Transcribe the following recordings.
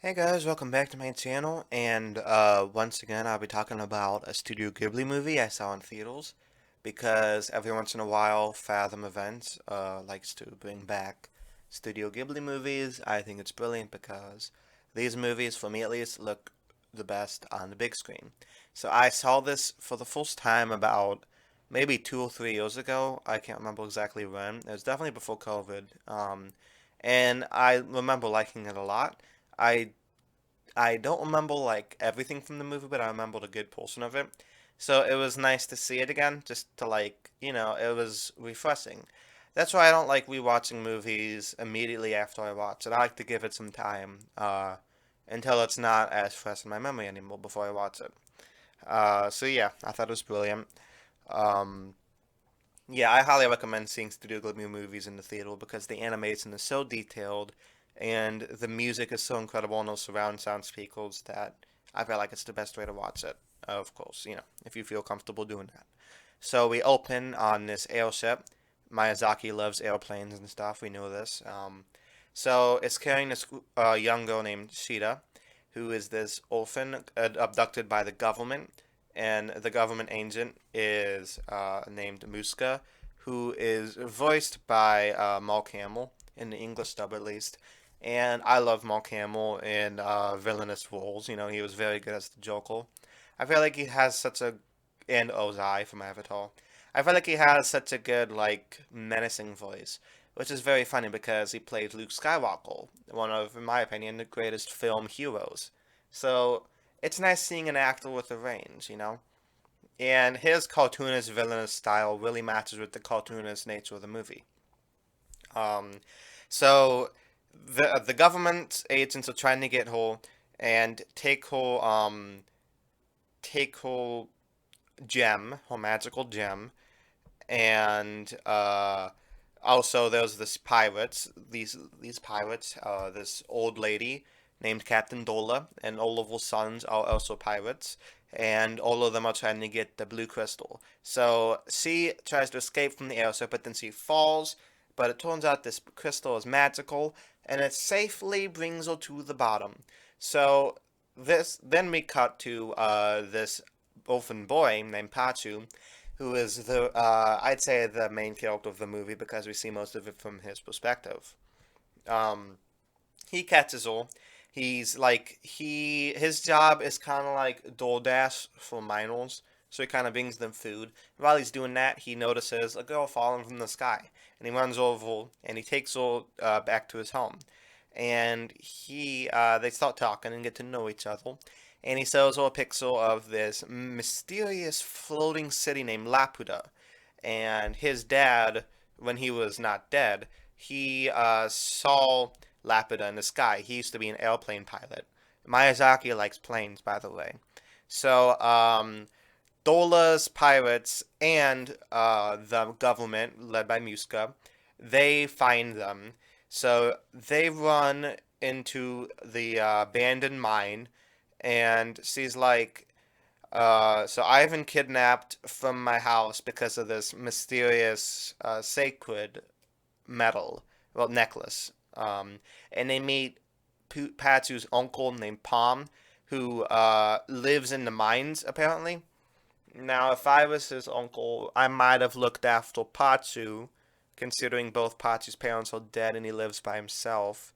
Hey guys, welcome back to my channel, and once again I'll be talking about a Studio Ghibli movie I saw in theaters, because every once in a while Fathom Events likes to bring back Studio Ghibli movies. I think it's brilliant because these movies, for me at least, look the best on the big screen. So I saw this for the first time about maybe 2 or 3 years ago. I can't remember exactly when. It was definitely before COVID, and I remember liking it a lot. I I don't remember like everything from the movie, but I remembered a good portion of it. So it was nice to see it again, just to it was refreshing. That's why I don't like rewatching movies immediately after I watch it. I like to give it some time, until it's not as fresh in my memory anymore before I watch it. So yeah, I thought it was brilliant. Um, yeah, I highly recommend seeing Studio Ghibli movies in the theater because the animation is so detailed and the music is so incredible on those surround sound speakers that I feel like it's the best way to watch it. Of course, if you feel comfortable doing that. So we open on this airship. Miyazaki loves airplanes and stuff. We know this. So it's carrying this young girl named Shida, who is this orphan abducted by the government, and the government agent is named Muska, who is voiced by Mark Hamill in the English dub at least. And I love Mark Hamill in villainous roles. You know, he was very good as the Joker. I feel like he has such a and Ozai from Avatar. I feel like he has such a good like menacing voice, which is very funny because he plays Luke Skywalker, one of, in my opinion, the greatest film heroes. So it's nice seeing an actor with a range. And his cartoonist villainous style really matches with the cartoonist nature of the movie. Um, so the government agents are trying to get her and take her gem, her magical gem, and also there's this pirates, these pirates, this old lady named Captain Dola, and all of her sons are also pirates, and all of them are trying to get the blue crystal. So she tries to escape from the airship, but then she falls. But it turns out this crystal is magical, and it safely brings her to the bottom. So this then we cut to this orphan boy named Pachu, who is I'd say the main character of the movie because we see most of it from his perspective. Um, he catches her. His job is kind of like DoorDash for minors, so he kind of brings them food. While he's doing that, he notices a girl falling from the sky, and he runs over and he takes her back to his home. And they start talking and get to know each other. And he shows her a picture of this mysterious floating city named Laputa. And his dad, when he was not dead, he saw Laputa in the sky. He used to be an airplane pilot. Miyazaki likes planes, by the way. So, Dola's pirates and the government, led by Muska, they find them. So they run into the abandoned mine, and she's like, so I've been kidnapped from my house because of this mysterious sacred metal, well, necklace. And they meet Patsu's uncle named Palm, who lives in the mines, apparently. Now, if I was his uncle, I might have looked after Patsu, considering both Patsu's parents are dead and he lives by himself.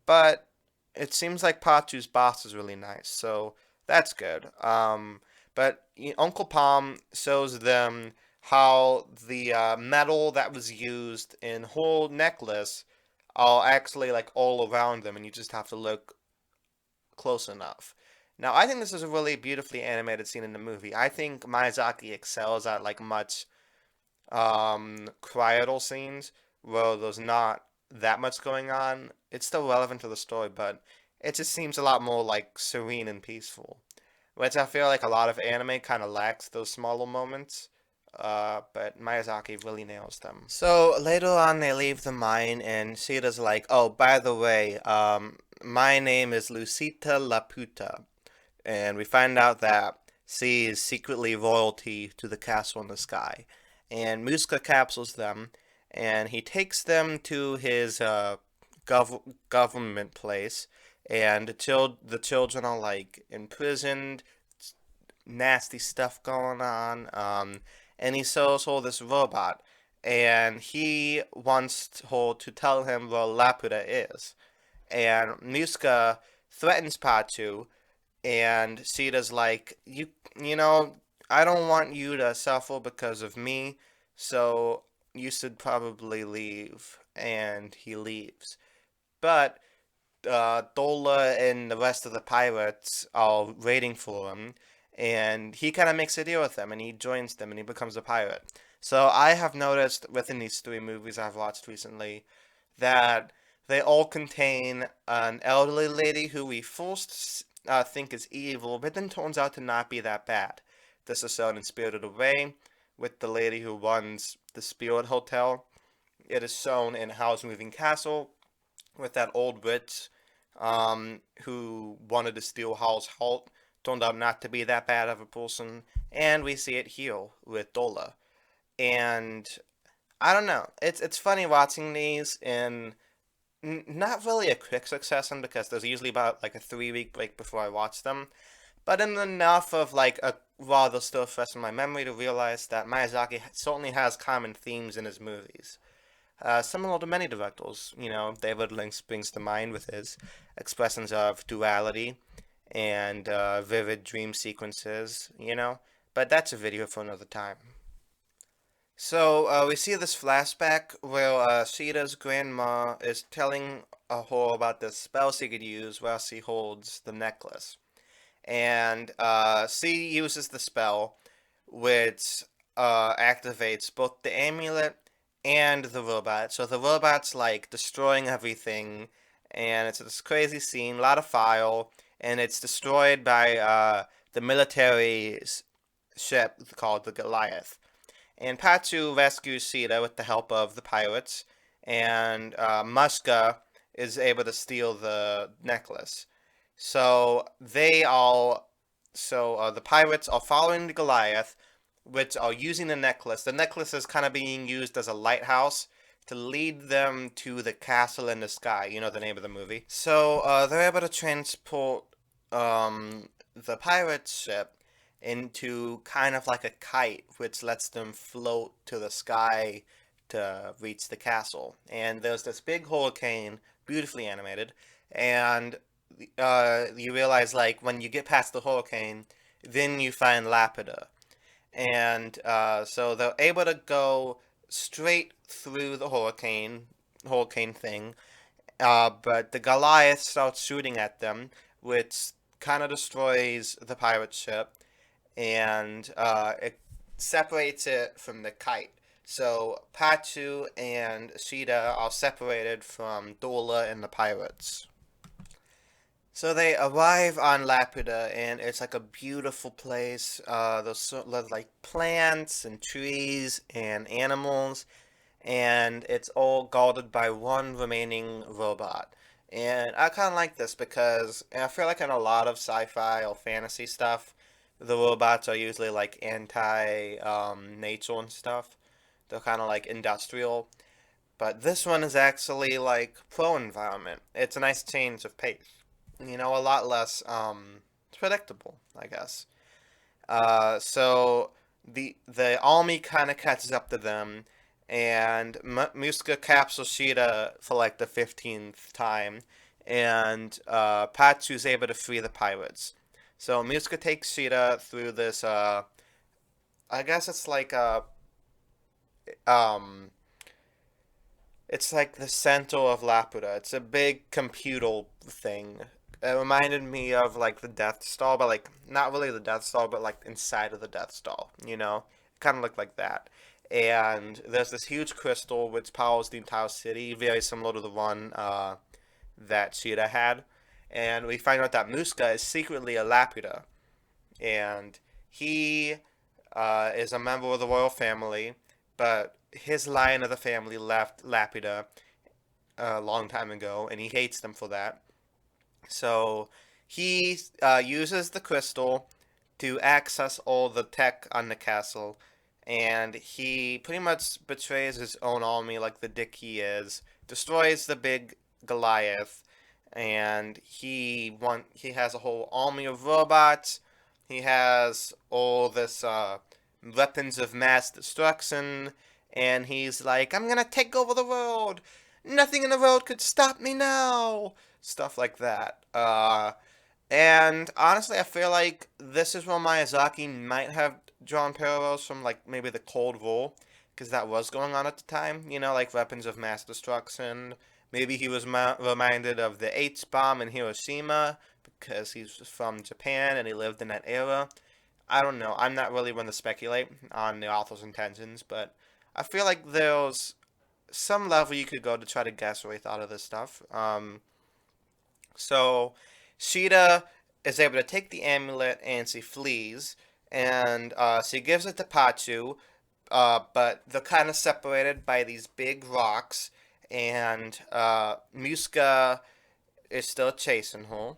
But it seems like Patsu's boss is really nice, so that's good. But Uncle Palm shows them how the metal that was used in whole necklace are actually like all around them, and you just have to look close enough. Now, I think this is a really beautifully animated scene in the movie. I think Miyazaki excels at like much quieter scenes where there's not that much going on. It's still relevant to the story, but it just seems a lot more like serene and peaceful, which I feel like a lot of anime kind of lacks those smaller moments. But Miyazaki really nails them. So later on, they leave the mine, and Sheeta's like, "Oh, by the way, my name is Lucita Laputa," and we find out that she is secretly royalty to the castle in the sky. And Muska captures them, and he takes them to his government place, and the children are like imprisoned, nasty stuff going on. And he sells her this robot, and he wants her to tell him where Laputa is. And Muska threatens Patu, and Sita's like, you know, I don't want you to suffer because of me, so you should probably leave. And he leaves. But Dola and the rest of the pirates are waiting for him, and he kind of makes a deal with them, and he joins them, and he becomes a pirate. So I have noticed within these three movies I've watched recently that they all contain an elderly lady who we first think is evil, but then turns out to not be that bad. This is shown in Spirited Away with the lady who runs the Spirit Hotel. It is shown in Howl's Moving Castle with that old witch who wanted to steal Howl's heart. Turned out not to be that bad of a person. And we see it here with Dola. And I don't know. It's funny watching these in not really a quick succession because there's usually about like a 3 week break before I watch them, but in enough of like a while they're still fresh in my memory to realize that Miyazaki certainly has common themes in his movies. Similar to many directors, David Lynch springs to mind with his expressions of duality and vivid dream sequences. But that's a video for another time. So we see this flashback where Sheeta's grandma is telling her about this spell she could use while she holds the necklace. And she uses the spell, which activates both the amulet and the robot. So the robot's like destroying everything, and it's this crazy scene, a lot of fire, and it's destroyed by the military ship called the Goliath. And Patu rescues Sita with the help of the pirates, and Muska is able to steal the necklace. So the pirates are following the Goliath, which are using the necklace. The necklace is kind of being used as a lighthouse to lead them to the castle in the sky. You know the name of the movie. So they're able to transport the pirate ship into kind of like a kite, which lets them float to the sky to reach the castle. And there's this big hurricane, beautifully animated, and you realize like when you get past the hurricane, then you find Laputa, and so they're able to go straight through the hurricane thing, but the Goliath starts shooting at them, which kind of destroys the pirate ship, and it separates it from the kite. So Patu and Sheeta are separated from Dola and the pirates. So they arrive on Laputa, and it's like a beautiful place. There's like plants and trees and animals, and it's all guarded by one remaining robot. And I kind of like this because I feel like in a lot of sci-fi or fantasy stuff, the robots are usually like anti nature and stuff. They're kind of like industrial. But this one is actually like pro-environment. It's a nice change of pace. A lot less predictable, I guess. So the army kind of catches up to them, and Muska captures Sheeta for like the 15th time, and Patsu's able to free the pirates. So Muska takes Sheeta through this. I guess it's like a um. It's like the center of Laputa. It's a big computer thing. It reminded me of like the Death Star, but like not really the Death Star, but like inside of the Death Star. Kind of looked like that. And there's this huge crystal which powers the entire city, very similar to the one that Sheeta had. And we find out that Muska is secretly a Laputa, and he is a member of the royal family, but his line of the family left Laputa a long time ago, and he hates them for that. So he uses the crystal to access all the tech on the castle, and he pretty much betrays his own army like the dick he is, destroys the big Goliath, and he has a whole army of robots. He has all this weapons of mass destruction, and he's like, "I'm gonna take over the world. Nothing in the world could stop me now." Stuff like that. And honestly, I feel like this is where Miyazaki might have drawn parallels from, like, maybe the Cold War, because that was going on at the time. You know, like weapons of mass destruction. Maybe he was reminded of the H bomb in Hiroshima because he's from Japan and he lived in that era. I don't know. I'm not really one to speculate on the author's intentions, but I feel like there's some level you could go to try to guess what he thought of this stuff. So Sheeta is able to take the amulet and she flees, and she gives it to Pachu, but they're kind of separated by these big rocks, and Muska is still chasing her,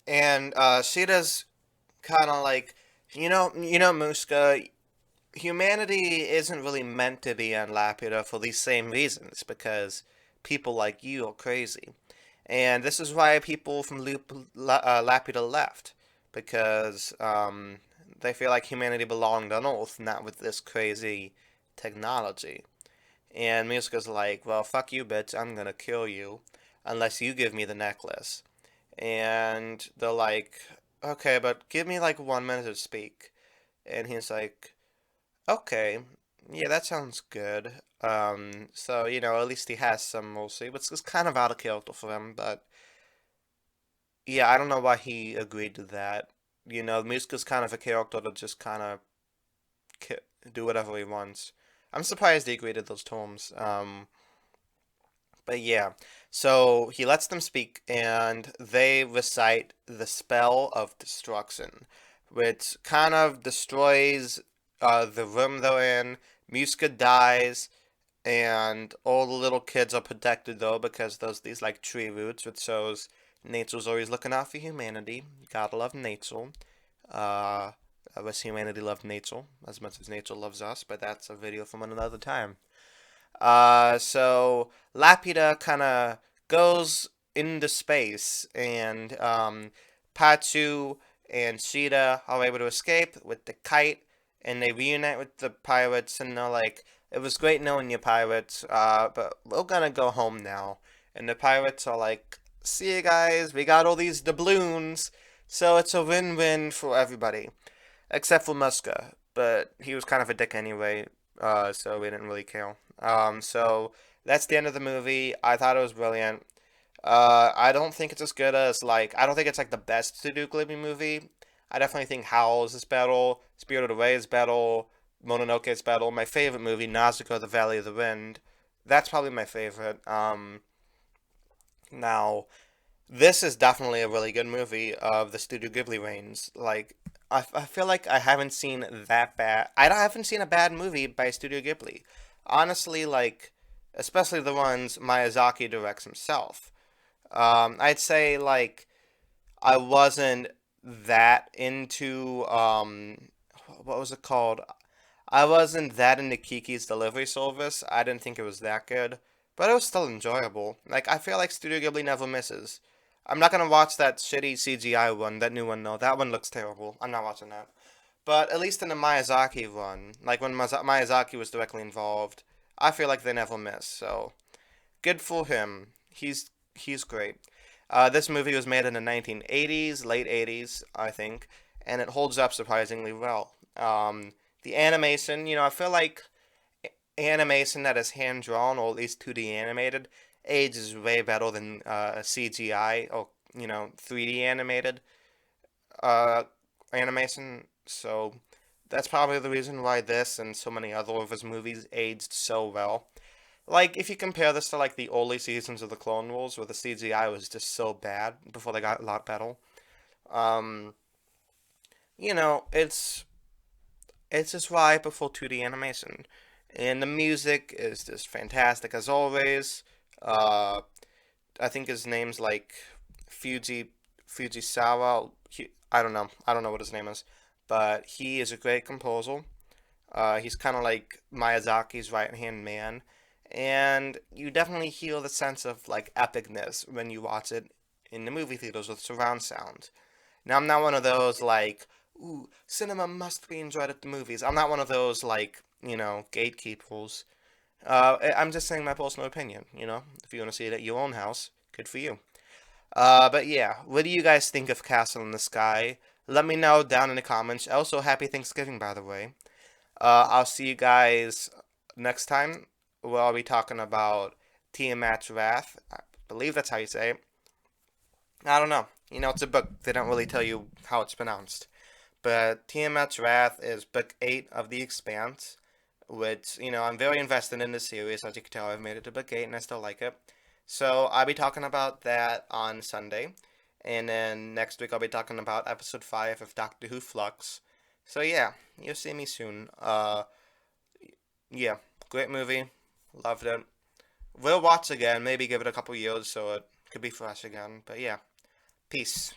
and Sheeta's kind of like, Muska, humanity isn't really meant to be on Laputa for these same reasons, because people like you are crazy. And this is why people from Laputa left, because they feel like humanity belonged on Earth, not with this crazy technology. And Miska's like, well, fuck you, bitch, I'm gonna kill you unless you give me the necklace. And they're like, okay, but give me like 1 minute to speak. And he's like, okay, yeah, that sounds good. So, at least he has some mercy, which is kind of out of character for him, but yeah, I don't know why he agreed to that. Miska's kind of a character to just kind of do whatever he wants. I'm surprised he agreed to those terms. But yeah, so he lets them speak, and they recite the spell of destruction, which kind of destroys the room they're in. Muska dies, and all the little kids are protected though because there's these like tree roots, which shows nature's always looking out for humanity. Gotta love nature. Uh, I wish humanity loved nature as much as nature loves us, but that's a video from another time. So Lapida kind of goes into space, and Pachu and Sheeta are able to escape with the kite, and they reunite with the pirates, and they're like, "It was great knowing you, pirates, but we're gonna go home now." And the pirates are like, "See you guys, we got all these doubloons, so it's a win-win for everybody, except for Muska, but he was kind of a dick anyway, so we didn't really care." So that's the end of the movie. I thought it was brilliant. I don't think it's as good as I don't think it's like the best Studio Ghibli movie. I definitely think Howl's is better, Spirited Away is better, Mononoke is better. My favorite movie, Nausicaa: The Valley of the Wind, that's probably my favorite. Now this is definitely a really good movie of the Studio Ghibli range. I feel like I haven't seen that bad. I haven't seen a bad movie by Studio Ghibli. Honestly, especially the ones Miyazaki directs himself. I'd say I wasn't that into what was it called? I wasn't that into Kiki's Delivery Service. I didn't think it was that good, but it was still enjoyable. I feel like Studio Ghibli never misses. I'm not gonna watch that shitty CGI one, that new one. No, that one looks terrible. I'm not watching that. But at least in the Miyazaki one, like when Miyazaki was directly involved, I feel like they never miss. So good for him. He's great. This movie was made in the 1980s, late 80s, I think, and it holds up surprisingly well. The animation, I feel like animation that is hand drawn or at least 2D animated ages way better than CGI or 3D animated uh, animation. So that's probably the reason why this and so many other of his movies aged so well. If you compare this to the early seasons of the Clone Wars, where the CGI was just so bad before they got a lot better. Um, it's just why I prefer 2D animation, and the music is just fantastic as always. Uh, I think his name's Fuji Fujisawa. I don't know what his name is, but he is a great composer. He's kind of like Miyazaki's right hand man, and you definitely feel the sense of like epicness when you watch it in the movie theaters with surround sound. Now, I'm not one of those like, ooh, cinema must be enjoyed at the movies. I'm not one of those like, gatekeepers. I'm just saying my personal opinion. If you want to see it at your own house, good for you. But yeah, what do you guys think of Castle in the Sky? Let me know down in the comments. Also, happy Thanksgiving, by the way. I'll see you guys next time. We'll be talking about Tiamat's Wrath. I believe that's how you say it. I don't know. It's a book. They don't really tell you how it's pronounced. But Tiamat's Wrath is book 8 of The Expanse, which, I'm very invested in the series. As you can tell, I've made it to book 8 and I still like it. So I'll be talking about that on Sunday. And then next week I'll be talking about episode 5 of Doctor Who Flux. So yeah, you'll see me soon. Yeah, great movie. Loved it. We'll watch again, maybe give it a couple years so it could be fresh again. But yeah, peace.